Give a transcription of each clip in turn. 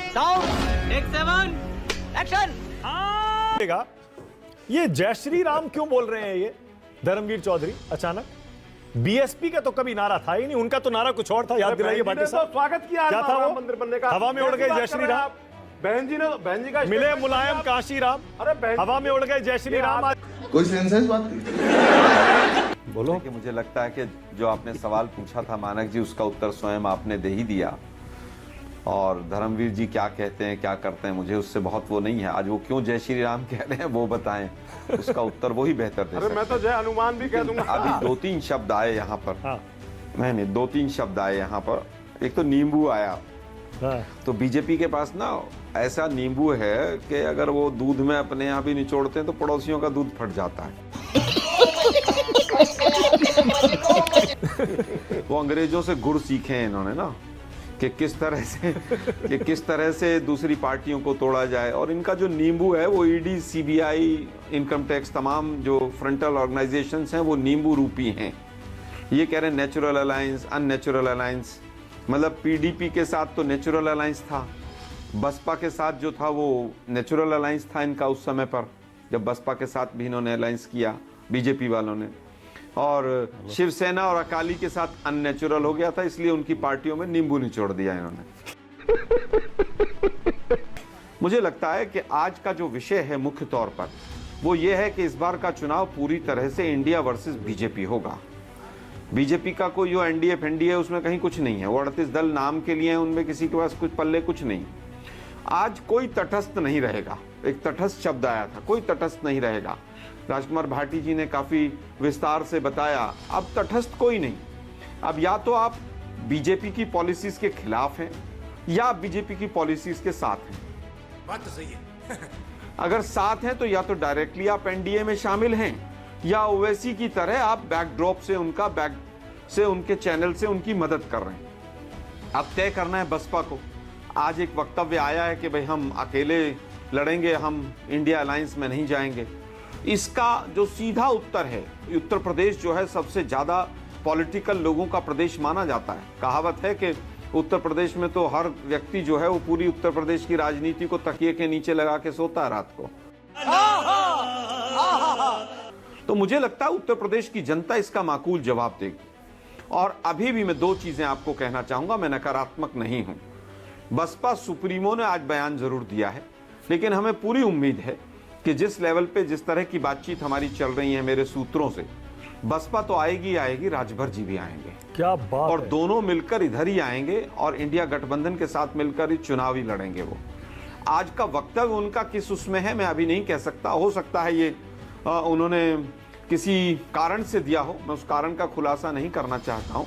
Sound take 7 action. ये जय श्री राम क्यों बोल रहे हैं ये धर्मवीर चौधरी अचानक? बीएसपी का तो कभी नारा था ही नहीं, उनका तो नारा कुछ और था। याद दिलाइए भाटी साहब, स्वागत किया क्या था वो? मंदिर बनने का हवा में उड़ गए जय श्री राम। बहन जी का मिले मुलायम काशी राम, हवा में उड़ गए जय श्री राम। कोई सेंस है इस बात की? बोलो। कि मुझे लगता है कि जो आपने सवाल पूछा था मानक जी, उसका उत्तर स्वयं आपने दे ही दिया। और धर्मवीर जी क्या कहते हैं क्या करते हैं मुझे उससे बहुत वो नहीं है। आज वो क्यों जय श्री राम कह रहे हैं वो बताएं, उसका उत्तर वो ही बेहतर दे सकते हैं। मैं तो जय हनुमान भी कह दूंगा। अभी 2-3 शब्द आए यहाँ पर। हाँ। नहीं 2-3 शब्द आए यहाँ पर। एक तो नींबू आया। हाँ। तो बीजेपी के पास ना ऐसा नींबू है कि अगर वो दूध में अपने यहाँ भी निचोड़ते हैं तो पड़ोसियों का दूध फट जाता है। वो अंग्रेजों से गुड़ सीखे हैं इन्होंने ना, कि किस तरह से दूसरी पार्टियों को तोड़ा जाए। और इनका जो नींबू है वो ईडी, सीबीआई, इनकम टैक्स, तमाम जो फ्रंटल ऑर्गेनाइजेशंस हैं वो नींबू रूपी हैं। ये कह रहे हैं नेचुरल अलायंस, अननेचुरल अलायंस। मतलब पीडीपी के साथ तो नेचुरल अलायंस था, बसपा के साथ जो था वो नेचुरल अलायंस था इनका उस समय पर, जब बसपा के साथ भी इन्होंने अलायंस किया बीजेपी वालों ने। और शिवसेना और अकाली के साथ अननेचुरल हो गया था, इसलिए उनकी पार्टियों में नींबू निचोड़ दिया इन्होंने। मुझे लगता है कि आज का जो विषय है मुख्य तौर पर वो ये है कि इस बार का चुनाव पूरी तरह से इंडिया वर्सेस बीजेपी होगा। बीजेपी का कोई जो एनडीए फेंडीए है उसमें कहीं कुछ नहीं है। वो 38 दल नाम के लिए हैं, उनमें किसी के पास कुछ पल्ले कुछ नहीं। आज कोई तटस्थ नहीं रहेगा। एक तटस्थ शब्द आया था, कोई तटस्थ नहीं रहेगा। राजकुमार भाटी जी ने काफी विस्तार से बताया। अब तटस्थ कोई नहीं। अब या तो आप बीजेपी की पॉलिसीज के खिलाफ हैं या बीजेपी की पॉलिसीज के साथ हैं। बात तो सही है। अगर साथ हैं तो या तो डायरेक्टली आप एनडीए में शामिल हैं या ओवैसी की तरह आप बैकड्रॉप से उनके चैनल से उनकी मदद कर रहे हैं। अब तय करना है बसपा को। आज एक वक्तव्य आया है कि भाई हम अकेले लड़ेंगे, हम इंडिया अलायंस में नहीं जाएंगे। इसका जो सीधा उत्तर है, उत्तर प्रदेश जो है सबसे ज्यादा पॉलिटिकल लोगों का प्रदेश माना जाता है। कहावत है कि उत्तर प्रदेश में तो हर व्यक्ति जो है वो पूरी उत्तर प्रदेश की राजनीति को तकिए के नीचे लगा के सोता है रात को। तो मुझे लगता है उत्तर प्रदेश की जनता इसका माकूल जवाब देगी। और अभी भी मैं 2 चीजें आपको कहना चाहूंगा, मैं नकारात्मक नहीं हूं। बसपा सुप्रीमो ने आज बयान जरूर दिया है, लेकिन हमें पूरी उम्मीद है कि जिस लेवल पे जिस तरह की बातचीत हमारी चल रही है मेरे सूत्रों से, बसपा तो आएगी आएगी, राजभर जी भी आएंगे। क्या बात और है। दोनों मिलकर इधर ही आएंगे और इंडिया गठबंधन के साथ मिलकर ही चुनाव ही लड़ेंगे। वो आज का वक्तव्य उनका किस उसमें है मैं अभी नहीं कह सकता। हो सकता है ये उन्होंने किसी कारण से दिया हो, मैं उस कारण का खुलासा नहीं करना चाहता हूं।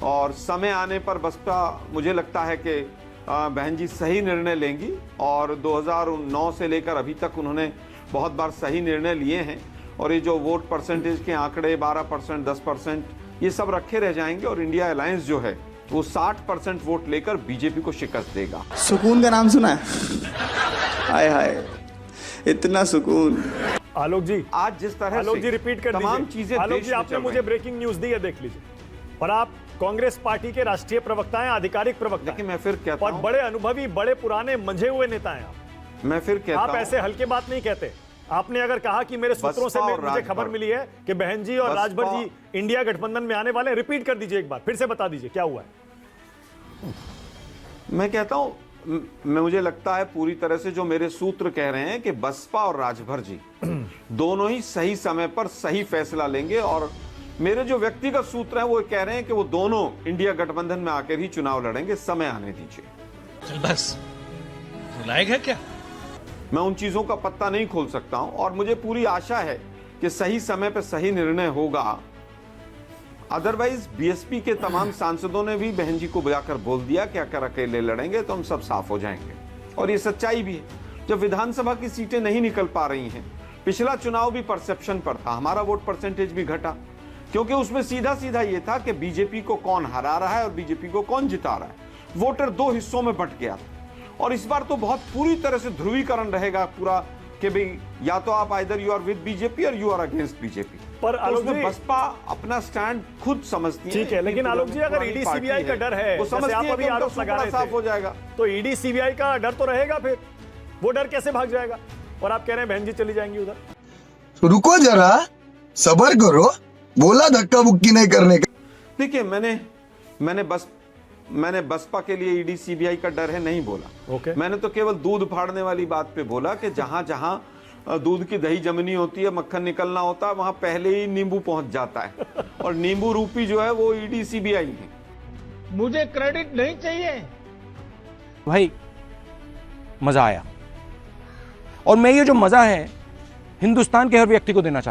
और समय आने पर बसपा मुझे लगता है कि बहन जी सही निर्णय लेंगी। और 2009 से लेकर अभी तक उन्होंने बहुत बार सही निर्णय लिए हैं। और ये जो वोट परसेंटेज के आंकड़े 12%, 10%, ये सब रखे रह जाएंगे और इंडिया अलायंस जो है वो 60% वोट लेकर बीजेपी को शिकस्त देगा। सुकून का नाम सुना है? हाय हाय, इतना सुकून। आलोक जी, आज जिस तरह आलोक से जी रिपीट कर तमाम दीजिए। चीजें आलोक देश जी में आपने चल मुझे रही हैं। ब्रेकिंग न्यूज दी है, देख लीजिए। और आप कांग्रेस पार्टी के राष्ट्रीय प्रवक्ता हैं, आधिकारिक प्रवक्ता लेकिन हैं। मैं फिर कहता और हूं, बड़े अनुभवी, बड़े पुराने मंझे हुए नेता हैं आप। मैं फिर कहता आप हूं, ऐसे हल्के बात नहीं कहते। आपने अगर कहा कि मेरे सूत्रों से बसपा और मुझे खबर राजभर। मिली है कि बहन जी और राजभर जी इंडिया गठबंधन में आने वाले, रिपीट कर दीजिए एक बार, फिर से बता दीजिए क्या हुआ है। मैं कहता हूं, मुझे लगता है पूरी तरह से जो मेरे सूत्र कह रहे हैं कि बसपा और राजभर जी दोनों ही सही समय पर सही फैसला लेंगे। और मेरे जो व्यक्तिगत सूत्र हैं वो कह रहे हैं कि वो दोनों इंडिया गठबंधन में आकर ही चुनाव लड़ेंगे। समय आने दीजिए। चल बस, लायक है क्या? मैं उन चीजों का पत्ता नहीं खोल सकता हूं। और मुझे पूरी आशा है कि सही समय पर सही निर्णय होगा। अदरवाइज बीएसपी के तमाम सांसदों ने भी बहन जी को बुलाकर बोल दिया कि अगर अकेले लड़ेंगे तो हम सब साफ हो जाएंगे। और ये सच्चाई भी है। जब विधानसभा की सीटें नहीं निकल पा रही हैं, पिछला चुनाव भी परसेप्शन पर था, हमारा वोट परसेंटेज भी घटा, क्योंकि उसमें सीधा सीधा ये था कि बीजेपी को कौन हरा रहा है और बीजेपी को कौन जिता रहा है। वोटर 2 हिस्सों में बंट गया था। और इस बार तो बहुत पूरी तरह से ध्रुवीकरण रहेगा। पूरा कि भाई या तो आप either you are with BJP और यू आर अगेंस्ट बीजेपी। पर आलोक जी, बसपा अपना स्टैंड खुद समझती है। ठीक है, लेकिन आलोक जी अगर ईडी सीबीआई का डर है, वो समझती आप है अभी कि उनका आरोप लगा सुपड़ा रहे साफ थे, हो जाएगा। तो ईडी सीबीआई का डर तो रहेगा, फिर वो डर कैसे भाग जाएगा? और आप कह रहे हैं बहन जी चली जाएंगी उधर। तो रुको जरा, सबर करो, बोला धक्का बुक्की नहीं करने का। देखिए मैंने बसपा के लिए ईडी सीबीआई का डर है नहीं बोला। ओके। मैंने तो केवल दूध फाड़ने वाली बात पे बोला कि जहां जहां दूध की दही जमनी होती है, मक्खन निकलना होता है, वहां पहले ही नींबू पहुंच जाता है और नींबू रूपी जो है वो ईडी सीबीआई है। मुझे क्रेडिट नहीं चाहिए। भाई मजा आया, और मैं ये जो मजा है हिंदुस्तान के हर व्यक्ति को देना चाहता हूं।